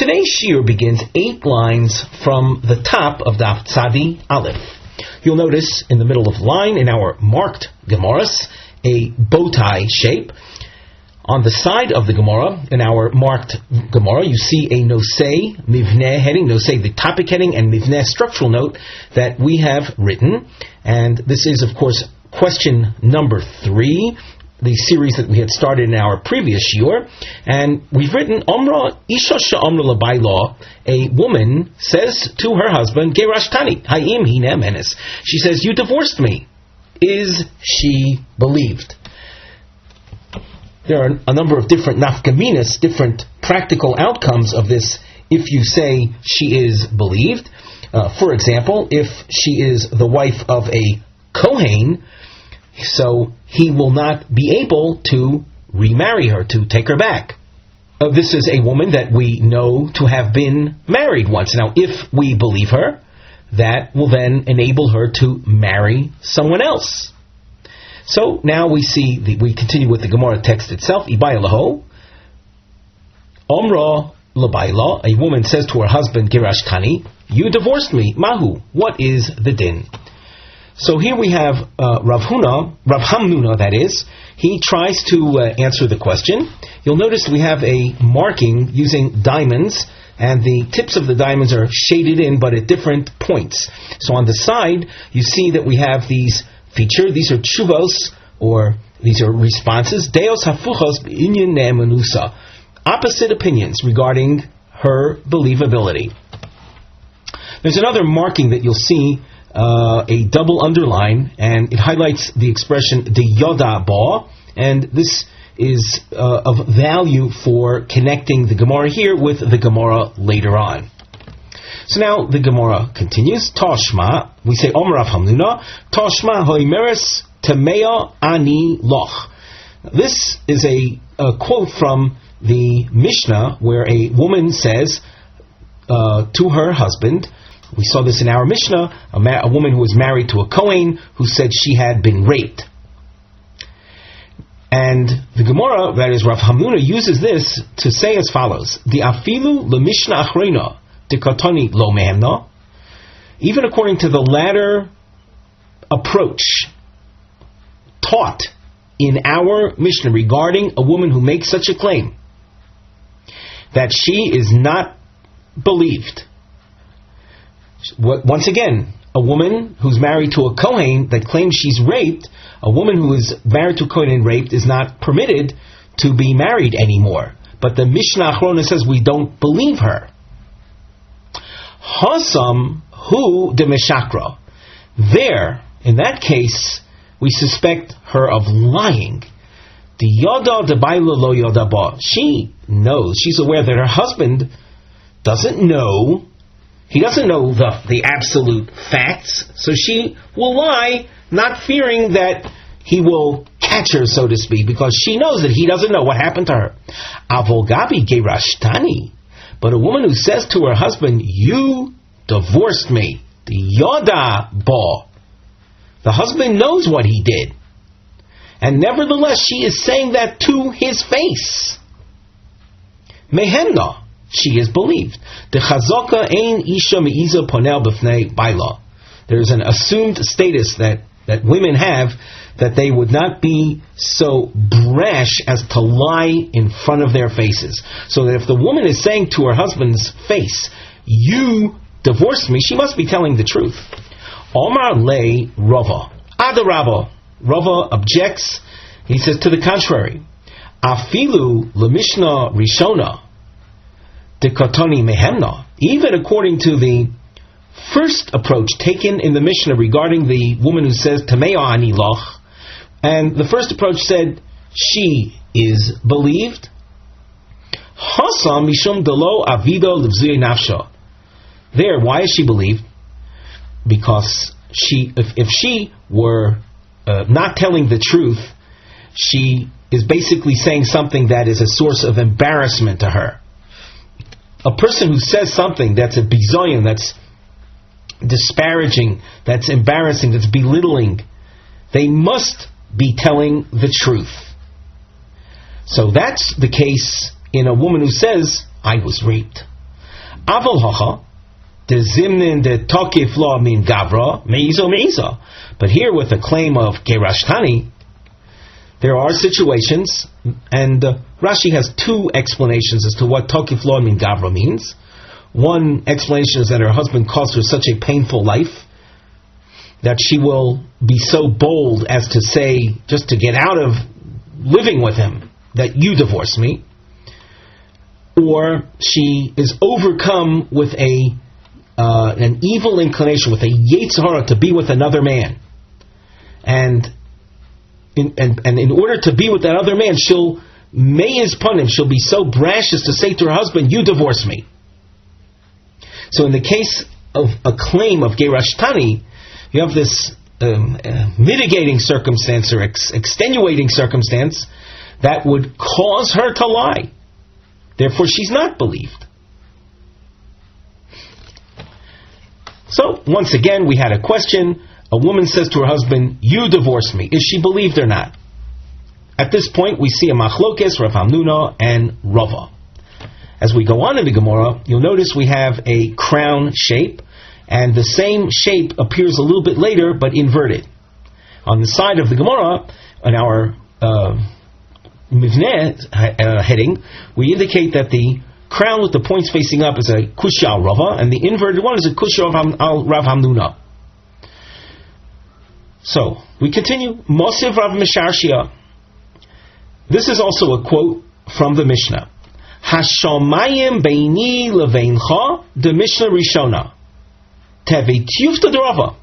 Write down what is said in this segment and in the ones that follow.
Today's shiur begins 8 lines from the top of Daf Tzadi Aleph. You'll notice in the middle of the line in our marked Gemaras a bow tie shape. On the side of the Gemara, in our marked Gemara, you see a nosei mivneh heading, nosei the topic heading, and mivneh structural note that we have written. And this is, of course, question number 3, the series that we had started in our previous shiur. And we've written, Omra Isha Sha'omra Labayla, a woman says to her husband, Gerashtani, Hayim Hine Menes. She says, you divorced me. Is she believed? There are a number of different nafkaminas, different practical outcomes of this if you say she is believed. For example, if she is the wife of a Kohen, so he will not be able to remarry her, to take her back. This is a woman that we know to have been married once. Now, if we believe her, that will then enable her to marry someone else. So now we continue with the Gemara text itself. Ibaya laho, Omra labayla, a woman says to her husband, Gerashtani, you divorced me. Mahu, what is the din? So here we have Rav Hamnuna, that is. He tries to answer the question. You'll notice we have a marking using diamonds, and the tips of the diamonds are shaded in, but at different points. So on the side, you see that we have these feature. These are tshuvos, or these are responses. Deos hafuchos b'inyan ne'emanusa. Opposite opinions regarding her believability. There's another marking that you'll see, a double underline, and it highlights the expression de yoda ba, and this is of value for connecting the Gemara here with the Gemara later on. So now the Gemara continues. Tashma, we say Omer Rav Hamnuna, Tashma hoimeres temea ani loch. This is a quote from the Mishnah where a woman says to her husband, we saw this in our Mishnah, a woman who was married to a Kohen who said she had been raped. And the Gemara, that is Rav Hamnuna, uses this to say as follows: the afilu lemishnah achrona dekatoni lo mehemna. Even according to the latter approach taught in our Mishnah regarding a woman who makes such a claim, that she is not believed. Once again, a woman who's married to a Kohen that claims she's raped, a woman who is married to a Kohen and raped is not permitted to be married anymore. But the Mishnah Achrona says we don't believe her. Hasam hu de meshakra. There, in that case, we suspect her of lying. The yada de baila lo yada ba. She knows, she's aware that her husband doesn't know. He doesn't know the absolute facts, so she will lie, not fearing that he will catch her, so to speak, because she knows that he doesn't know what happened to her. Avolgabi gerashtani. But a woman who says to her husband, you divorced me, the yada ba. The husband knows what he did. And nevertheless, she is saying that to his face. Mehemna. She is believed. The chazaka ein isha meiza ponel b'fnei baila. There is an assumed status that women have, that they would not be so brash as to lie in front of their faces. So that if the woman is saying to her husband's face, you divorced me, she must be telling the truth. Omar le Rava. Adarabba. Rava objects. He says to the contrary. Afilu lemishnah rishona. Dekatoni mehemna. Even according to the first approach taken in the Mishnah regarding the woman who says Tamea ani loch, and the first approach said she is believed. Hasam mishum delo avido levzuye nafsha. There, why is she believed? Because if she were not telling the truth, she is basically saying something that is a source of embarrassment to her. A person who says something that's a bizoyon, that's disparaging, that's embarrassing, that's belittling, they must be telling the truth. So that's the case in a woman who says, I was raped. Aval hacha, the zimnin the tokif law min gavra meizo. But here with the claim of gerashtani, there are situations, and Rashi has two explanations as to what tokif law min gavra means. One explanation is that her husband caused her such a painful life that she will be so bold as to say, just to get out of living with him, that you divorce me. Or she is overcome with an evil inclination, with a yetzer hara to be with another man, and in order to be with that other man, she'll meiz panim, she'll be so brash as to say to her husband, you divorce me. So in the case of a claim of gerashtani, you have this mitigating circumstance or extenuating circumstance that would cause her to lie. Therefore, she's not believed. So, once again, we had a question. A woman says to her husband, you divorce me. Is she believed or not? At this point, we see a machlokes, Rav Hamnuna and Rava. As we go on in the Gemara, you'll notice we have a crown shape, and the same shape appears a little bit later, but inverted. On the side of the Gemara, on our Mivneh heading, we indicate that the crown with the points facing up is a kushya al Rava, and the inverted one is a kushya al Rav Hamnuna. So, we continue. Mosiv Rav Misharshia. This is also a quote from the Mishnah. Hashamayim beini leveincha, the Mishnah Rishona. Tevetiyufta derava.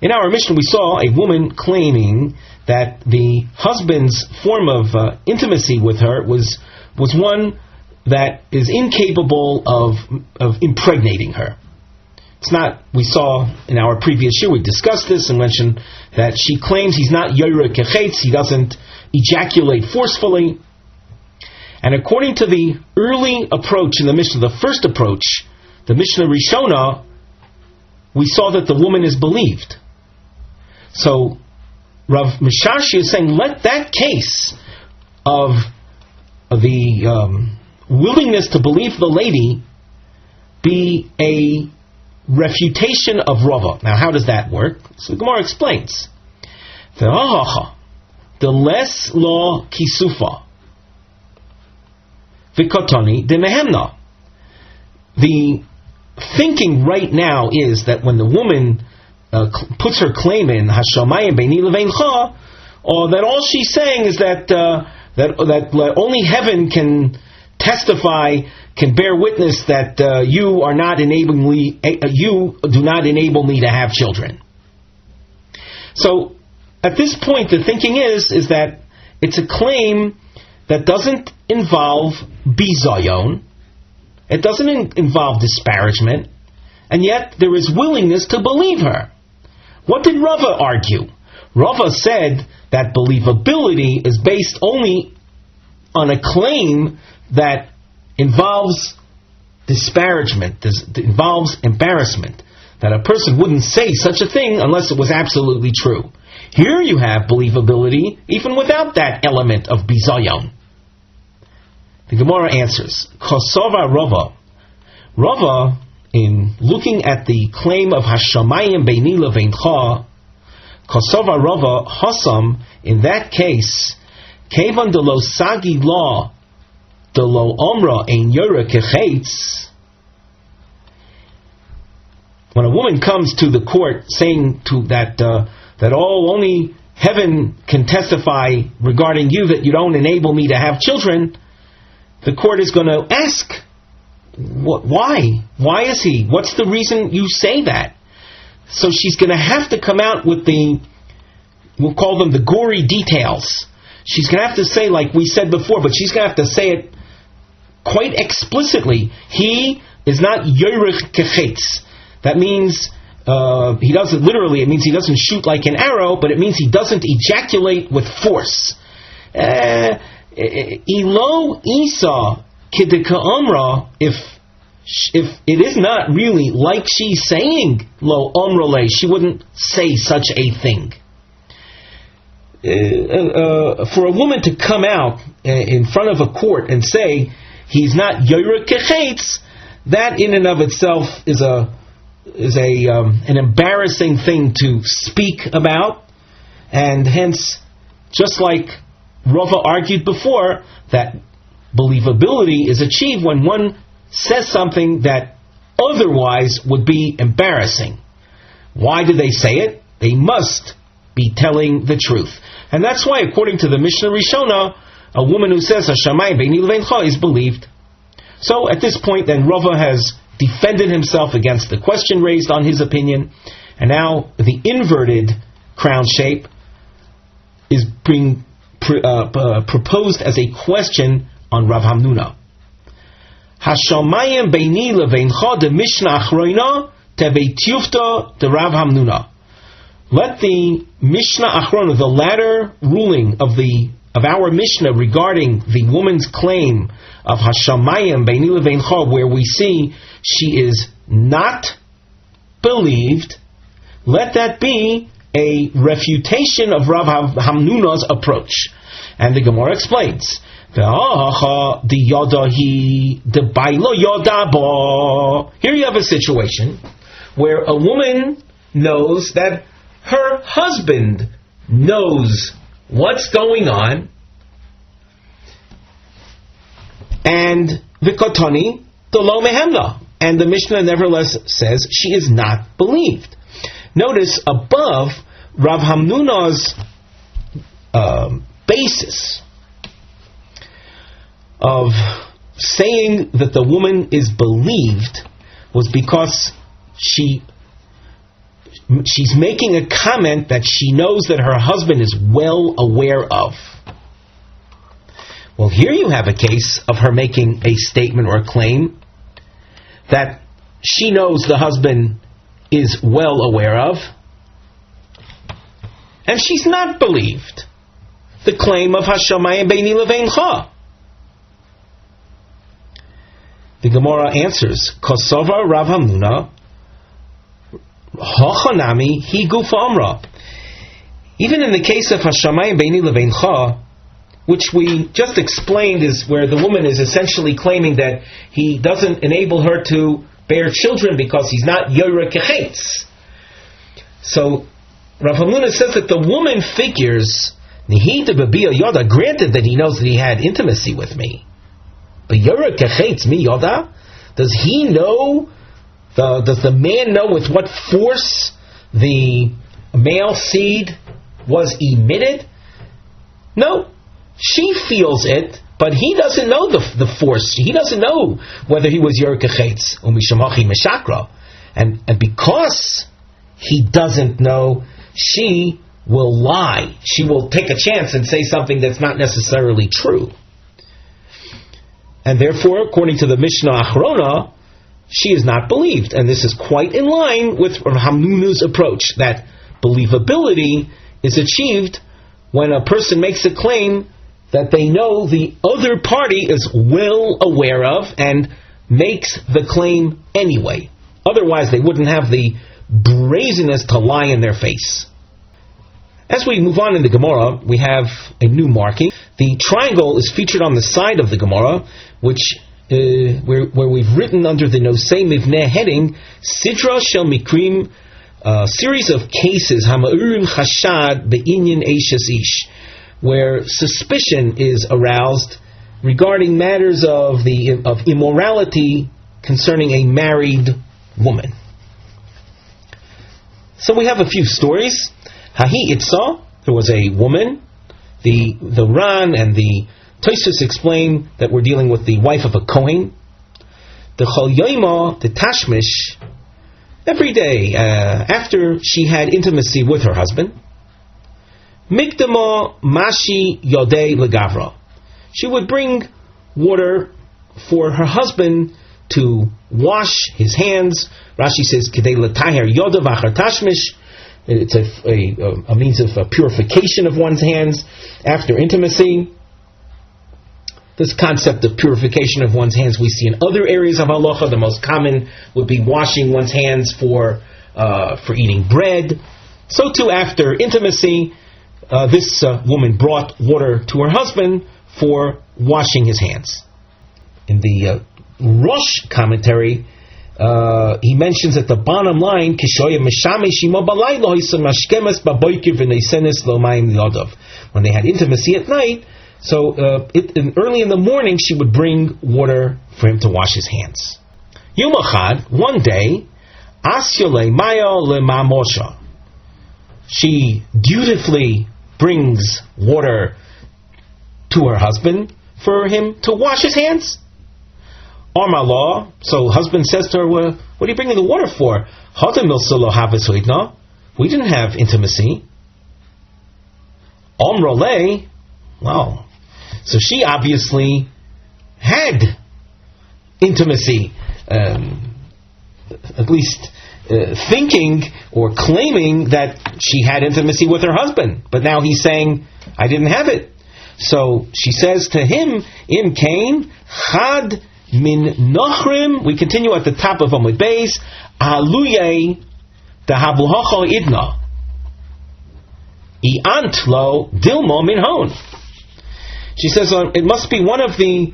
In our Mishnah, we saw a woman claiming that the husband's form of intimacy with her was one that is incapable of impregnating her. It's not, we saw in our previous year, we discussed this and mentioned that she claims he's not yoyer kechetz, he doesn't ejaculate forcefully. And according to the early approach in the Mishnah, the first approach, the Mishnah Rishona, we saw that the woman is believed. So Rav Misharshi is saying, let that case of the willingness to believe the lady be a refutation of Rava. Now, how does that work? So the Gemara explains. The less law kisufa vikotani de mehemna. The thinking right now is that when the woman puts her claim in hashamayim beini leveincha, or that all she's saying is that only heaven can testify, can bear witness that you do not enable me to have children. So at this point, the thinking is that it's a claim that doesn't involve bizayon, it doesn't involve disparagement, and yet there is willingness to believe her. What did Rava argue? Rava said that believability is based only on a claim that involves disparagement, involves embarrassment, that a person wouldn't say such a thing unless it was absolutely true. Here you have believability even without that element of bizayon. The Gemara answers, Kosova Rava. Rava, in looking at the claim of Hashamayim beini leveincha, Kosova Rava Hasam, in that case, Kevan de lo sagi law, de lo omra ein yora kechetz. When a woman comes to the court saying that only heaven can testify regarding you that you don't enable me to have children, the court is going to ask, why? Why is he? What's the reason you say that? So she's going to have to come out with we'll call them the gory details. She's going to have to say, like we said before, but she's going to have to say it quite explicitly. He is not yorich kechetz. That means he doesn't, literally, it means he doesn't shoot like an arrow, but it means he doesn't ejaculate with force. Ilo Isa kidika umra, if it is not really like she's saying lo umrale, she wouldn't say such a thing. For a woman to come out in front of a court and say he's not yoyer kechetz, that in and of itself is an embarrassing thing to speak about, and hence, just like Rava argued before, that believability is achieved when one says something that otherwise would be embarrassing. Why do they say it? They must be telling the truth. And that's why, according to the Mishnah Rishona, a woman who says Hashamayim beini leveincha is believed. So at this point, then, Rava has defended himself against the question raised on his opinion, and now the inverted crown shape is being proposed as a question on Rav Hamnuna. Hashamayim beini leveincha de Mishnah Achroina teveitiyufta de Rav Hamnuna. Let the Mishnah Achrona, the latter ruling of our Mishnah regarding the woman's claim of Hashamayim beini leveincha, where we see she is not believed, let that be a refutation of Rav Hamnuna's approach. And the Gemara explains, here you have a situation where a woman knows that her husband knows what's going on, and v'kotani delo mehemna, and the Mishnah nevertheless says she is not believed. Notice above, Rav Hamnuna's basis of saying that the woman is believed was because she's making a comment that she knows that her husband is well aware of. Well, here you have a case of her making a statement or a claim that she knows the husband is well aware of, and she's not believed. The claim of Hashamayim beini leveincha. The Gemara answers, Kosova Rav Hamnuna, Hachanami hi gufa amra. Even in the case of Hashamayim beini leveincha, which we just explained is where the woman is essentially claiming that he doesn't enable her to bear children because he's not yoreh kechetz. So Rav Hamnuna says that the woman figures, Nihita b'bia yoda, granted that he knows that he had intimacy with me, but yoreh kechetz mi yoda, does he know? Does the man know with what force the male seed was emitted? No. She feels it, but he doesn't know the force. He doesn't know whether he was yoreh kechetz umishamachi meshakra. And because he doesn't know, she will lie. She will take a chance and say something that's not necessarily true. And therefore, according to the Mishnah Achrona, she is not believed. And this is quite in line with Hamnuna's approach, that believability is achieved when a person makes a claim that they know the other party is well aware of and makes the claim anyway. Otherwise, they wouldn't have the brazenness to lie in their face. As we move on in the Gemara, we have a new marking. The triangle is featured on the side of the Gemara, which where we've written under the Nosei Mivneh heading, Sidra Shel Mikrim, series of cases, Hama'urim Chashad Be'inyan Eishes Ish, where suspicion is aroused regarding matters of immorality concerning a married woman. So we have a few stories. Hahi Itza, there was a woman. The Ran and the Tosfos explain that we're dealing with the wife of a Kohen. The Chol Yoima, the Tashmish, every day after she had intimacy with her husband, Mikdama Mashi Yodei Legavra, she would bring water for her husband to wash his hands. Rashi says, Kedei Lataher Yoda Vachar Tashmish. It's a means of purification of one's hands after intimacy. This concept of purification of one's hands we see in other areas of halacha. The most common would be washing one's hands for eating bread. So too after intimacy, this woman brought water to her husband for washing his hands. In the Rosh commentary, he mentions at the bottom line, when they had intimacy at night, so early in the morning she would bring water for him to wash his hands. Yom Echad, one day, she dutifully brings water to her husband for him to wash his hands. Armalah, so husband says to her, what are you bringing the water for? We didn't have intimacy. Omrole, wow. So she obviously had intimacy, at least thinking or claiming that she had intimacy with her husband. But now he's saying, I didn't have it. So she says to him, Im Kain, Chad min Nochrim, we continue at the top of Amud Beis, Aluye dahabuhacho idna. Iant lo dilmo min hon. She says it must be one of the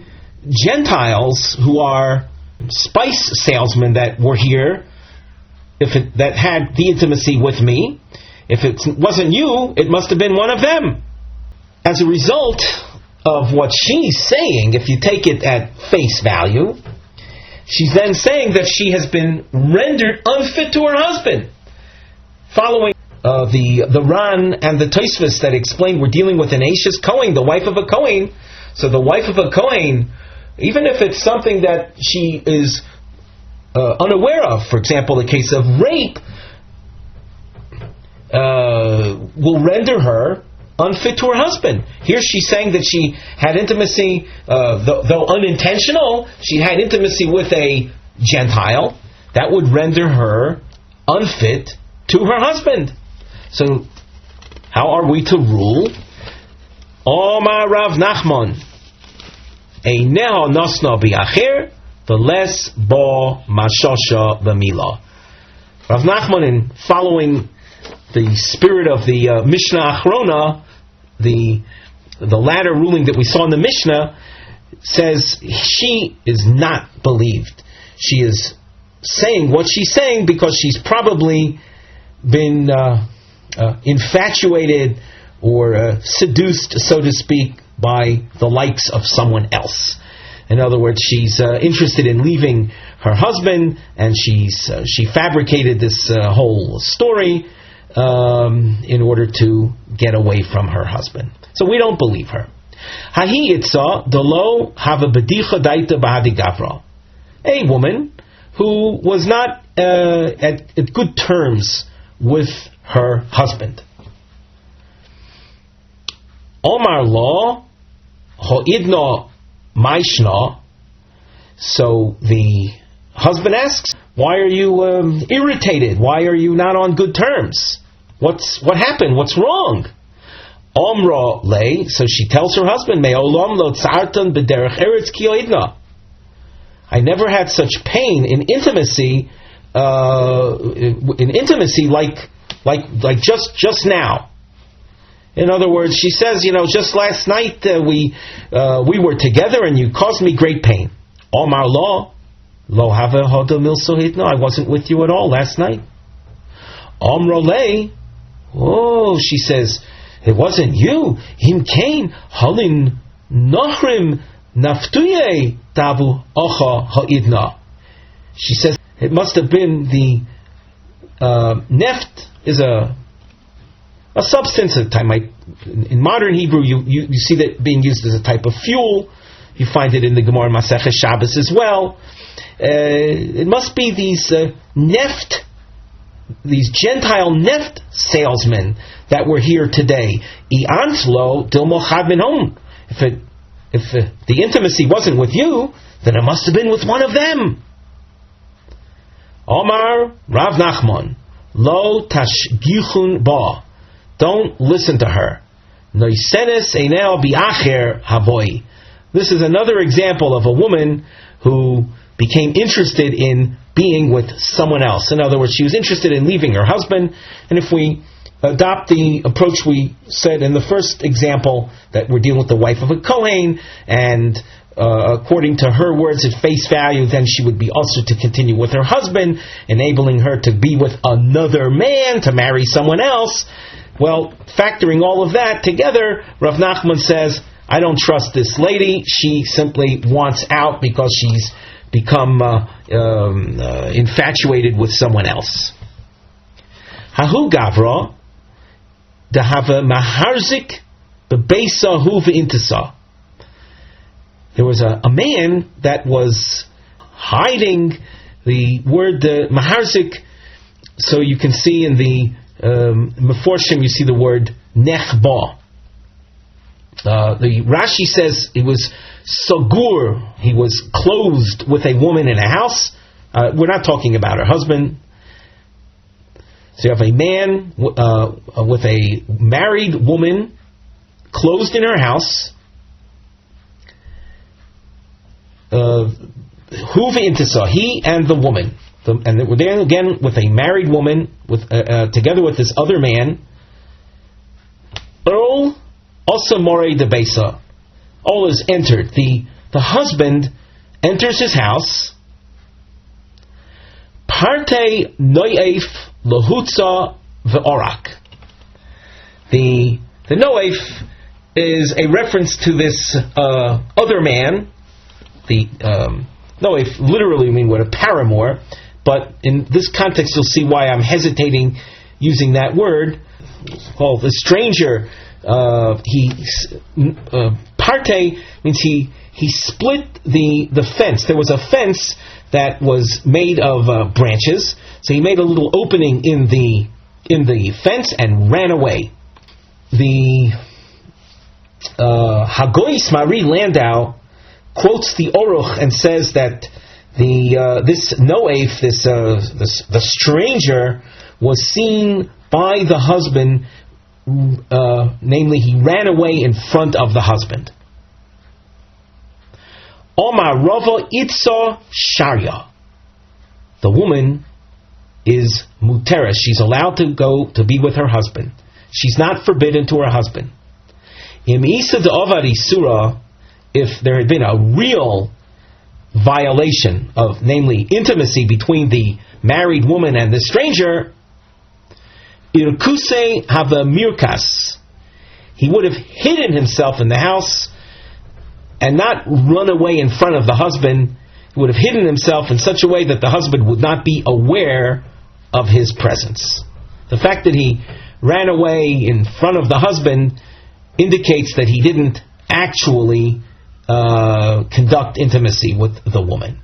Gentiles who are spice salesmen that were here, that had the intimacy with me. If it wasn't you, it must have been one of them. As a result of what she's saying, if you take it at face value, she's then saying that she has been rendered unfit to her husband. Following the Ran and the Tosfos that explain we're dealing with an Ashes Kohen, the wife of a Kohen. So the wife of a Kohen, even if it's something that she is unaware of, for example, the case of rape, will render her unfit to her husband. Here she's saying that she had intimacy, though unintentional, she had intimacy with a Gentile. That would render her unfit to her husband. So, how are we to rule? Omar Rav Nachman, Eineho nosno bi'acher, v'les bo mashosha v'mila. Rav Nachman, in following the spirit of the Mishnah Achrona, the latter ruling that we saw in the Mishnah, says she is not believed. She is saying what she's saying because she's probably been infatuated or seduced, so to speak, by the likes of someone else. In other words, she's interested in leaving her husband, and she fabricated this whole story in order to get away from her husband. So we don't believe her. Hahi itza delo hava bedicha daita bahadi gavra. A woman who was not at good terms with her husband. Omar lo ho'idna maishna. So the husband asks, why are you irritated? Why are you not on good terms? What happened? What's wrong? Omra le. So she tells her husband, Me'olam lo tzartan b'derech eretz ki oidna. I never had such pain in intimacy. Like just now. In other words, she says, just last night we were together and you caused me great pain. Omar lo have hoda milsohitna. I wasn't with you at all last night. Omra le. Oh, she says, it wasn't you. Him kain halin nachrim naftuye tabu ocha ha'idna. She says it must have been the neft is a substance, a type. In modern Hebrew, you see that being used as a type of fuel. You find it in the Gemara Masechet Shabbos as well. It must be these neft, these Gentile neft salesmen that were here today. Iantlo dilmo chad min hom. If the intimacy wasn't with you, then it must have been with one of them. Omar Rav Nachman, lo tashgichun ba. Don't listen to her. Noisenes einel bi'acher havoi. This is another example of a woman who became interested in being with someone else. In other words, she was interested in leaving her husband. And if we adopt the approach we said in the first example, that we're dealing with the wife of a Kohen, and according to her words at face value, then she would be also to continue with her husband, enabling her to be with another man, to marry someone else. Well, factoring all of that together, Rav Nachman says, I don't trust this lady. She simply wants out because she's become infatuated with someone else. Hahu Gavra, dehava maharzik bebeisa hu ve'intasa. There was a man that was hiding. The word maharzik, so you can see in the Meforshim, you see the word nechba. The Rashi says he was sagur, he was closed with a woman in a house. We're not talking about her husband. So you have a man with a married woman closed in her house. Huva intisa, he and the woman. And we're there again with a married woman with together with this other man. Earl also more de besa. All is entered. The husband enters his house. Parte noef lahutza ve'orak. The noef is a reference to this other man. The noef literally mean what a paramour, but in this context you'll see why I'm hesitating using that word. Well, the stranger, parte means he split the fence. There was a fence that was made of branches, so he made a little opening in the fence and ran away. The Hagoyis Mari Landau quotes the Oruch and says that this Noef, the stranger, was seen by the husband. Namely, he ran away in front of the husband. Omar Rava Itza Sharia. The woman is muteres. She's allowed to go to be with her husband. She's not forbidden to her husband. Im Isa de Avari Surah, if there had been a real violation of, namely, intimacy between the married woman and the stranger, Irkuse Hava Mirkas, he would have hidden himself in the house and not run away in front of the husband. He would have hidden himself in such a way that the husband would not be aware of his presence. The fact that he ran away in front of the husband indicates that he didn't actually conduct intimacy with the woman.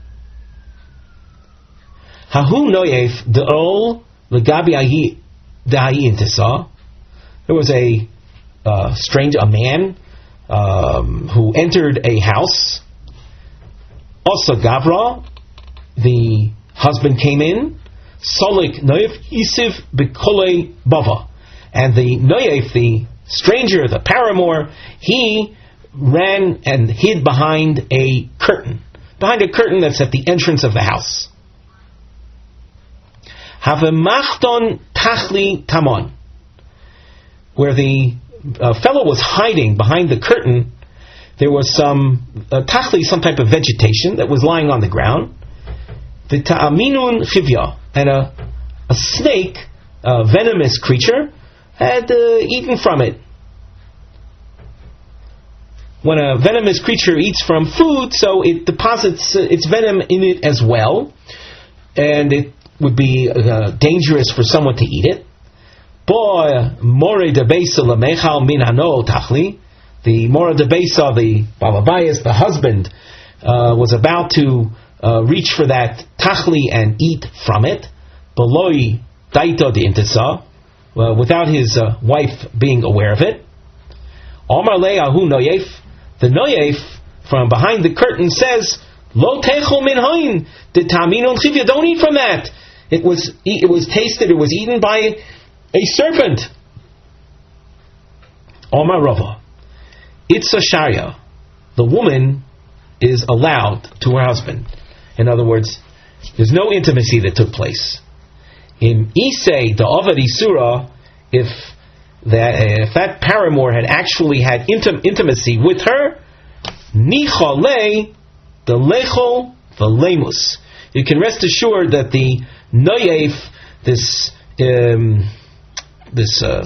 Hahu noyef de'ol legabi dahi intisa. There was a man who entered a house. Also Gavra, the husband came in. Solik noyef isiv bekole bava, and the noyef, the stranger, the paramour, he ran and hid behind a curtain that's at the entrance of the house. Havemachton tachli tamon, where the fellow was hiding behind the curtain, there was some tachli, some type of vegetation that was lying on the ground. The ta'aminun chivya, and a snake, a venomous creature, had eaten from it. When a venomous creature eats from food, so it deposits its venom in it as well, and it would be dangerous for someone to eat it. The Mora de Besa, the Balabayas, the husband, was about to reach for that tachli and eat from it, Beloi daito de intisa, without his wife being aware of it. Omar le'ahu noyef, the noyef from behind the curtain says, Lo techol min hain, de taminun chivya, don't eat from that. It was tasted, it was eaten by a serpent. Omar Rava, it's a sharia. The woman is allowed to her husband. In other words, there's no intimacy that took place. In Isei, the Avad Isura, if that paramour had actually had intimacy with her, Nichale the lechol v'lemus. You can rest assured that the noyef, this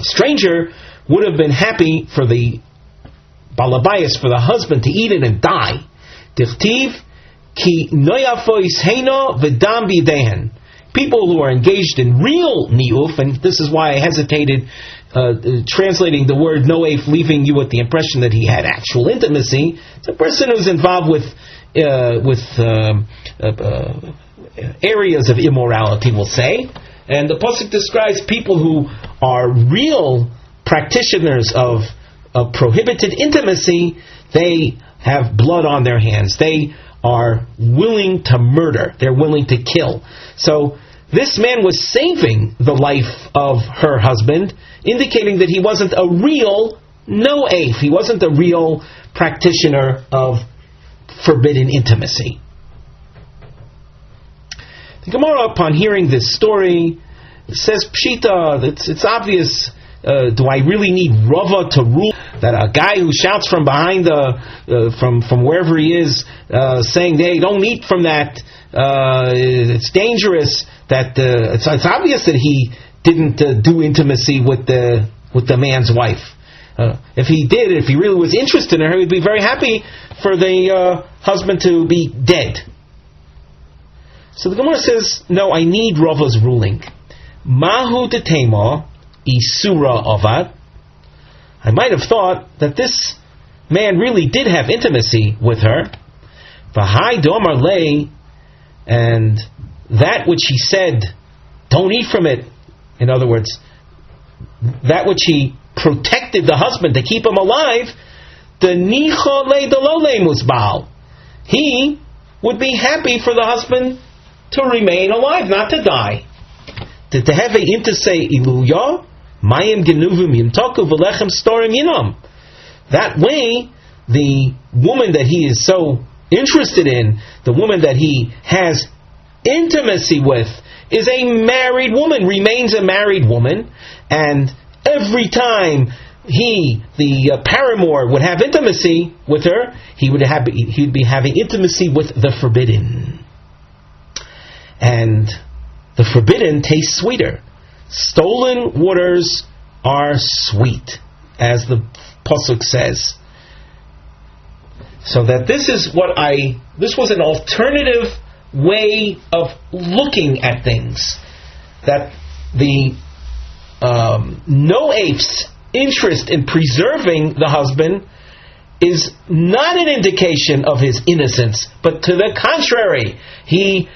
stranger, would have been happy for the balabayas, for the husband, to eat it and die. Dichtiv ki noyafois heino v'dam bidehen. People who are engaged in real niuf, and this is why I hesitated translating the word noef, leaving you with the impression that he had actual intimacy. It's a person who's involved with areas of immorality, we'll say. And the pasuk describes people who are real practitioners of prohibited intimacy. They have blood on their hands. They are willing to murder. They're willing to kill. So this man was saving the life of her husband, indicating that he wasn't a real noef. He wasn't a real practitioner of forbidden intimacy. The Gemara, upon hearing this story, says, Pshita, it's obvious. Do I really need Rava to rule that a guy who shouts from behind from wherever he is, saying, "Hey, don't eat from that. It's dangerous." That it's obvious that he didn't do intimacy with the man's wife. If he did, if he really was interested in her, he'd be very happy for the husband to be dead. So the Gemara says, no, I need Rava's ruling. Mahu detema isura avad. I might have thought that this man really did have intimacy with her. V'hai domar lei, and that which he said, don't eat from it. In other words, that which he protected the husband to keep him alive, the nicha le delole musbal. He would be happy for the husband to remain alive, not to die. To have a intase iluya, mayim genuvim yimtaku v'lechem storim yinam. That way, the woman that he is so interested in, the woman that he has intimacy with, is a married woman, remains a married woman, and every time the paramour would have intimacy with her, he'd be having intimacy with the forbidden. And the forbidden tastes sweeter. Stolen waters are sweet, as the pasuk says. So that this was an alternative way of looking at things. That the noef's interest in preserving the husband is not an indication of his innocence, but to the contrary, he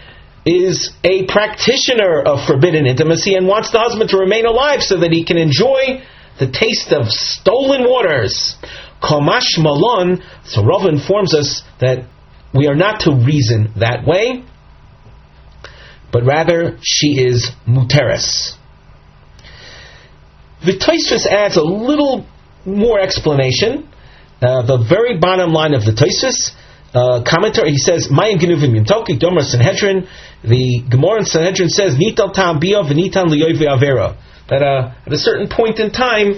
is a practitioner of forbidden intimacy and wants the husband to remain alive so that he can enjoy the taste of stolen waters. Komash malon. So Rav informs us that we are not to reason that way, but rather she is muteres. The Tosfos adds a little more explanation. The very bottom line of the Tosfos commentary, he says, "Mayim genuvim yimtoki domar Sanhedrin." The Gemara in Sanhedrin says, "Nital tam bia v'nitan liyoyve avera." That at a certain point in time,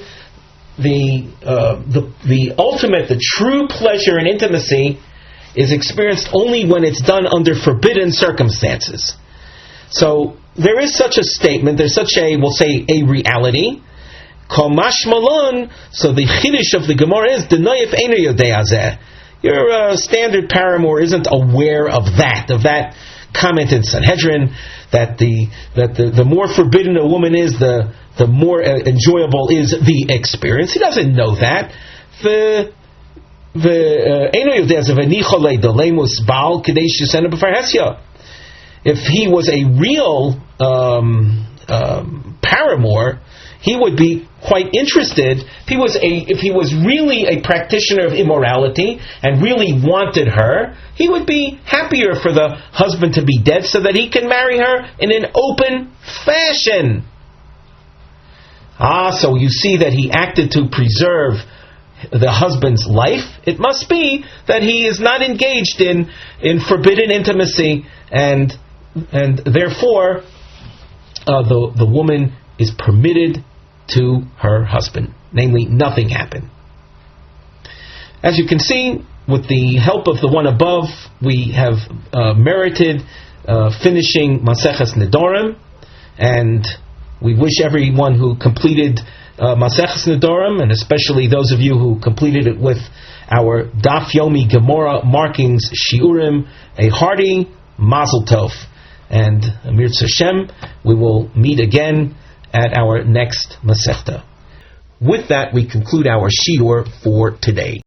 the ultimate, the true pleasure in intimacy is experienced only when it's done under forbidden circumstances. So there is such a statement. There's such a, we'll say, a reality. Komash malon. So the chiddush of the Gemara is denoyef eino yodei hazeh. Your standard paramour isn't aware of that comment in Sanhedrin that the more forbidden a woman is, the more enjoyable is the experience. He doesn't know that. If he was a real paramour, he would be quite interested. If he was really a practitioner of immorality and really wanted her, he would be happier for the husband to be dead so that he can marry her in an open fashion. So you see that he acted to preserve the husband's life. It must be that he is not engaged in forbidden intimacy, and therefore the woman is permitted to her husband. Namely, nothing happened. As you can see, with the help of the one above, we have merited finishing Maseches Nedarim, and we wish everyone who completed Maseches Nedarim, and especially those of you who completed it with our Daf Yomi Gemara markings shiurim, a hearty Mazel Tov. And Mirz Hashem, we will meet again at our next Masechta. With that, we conclude our shiur for today.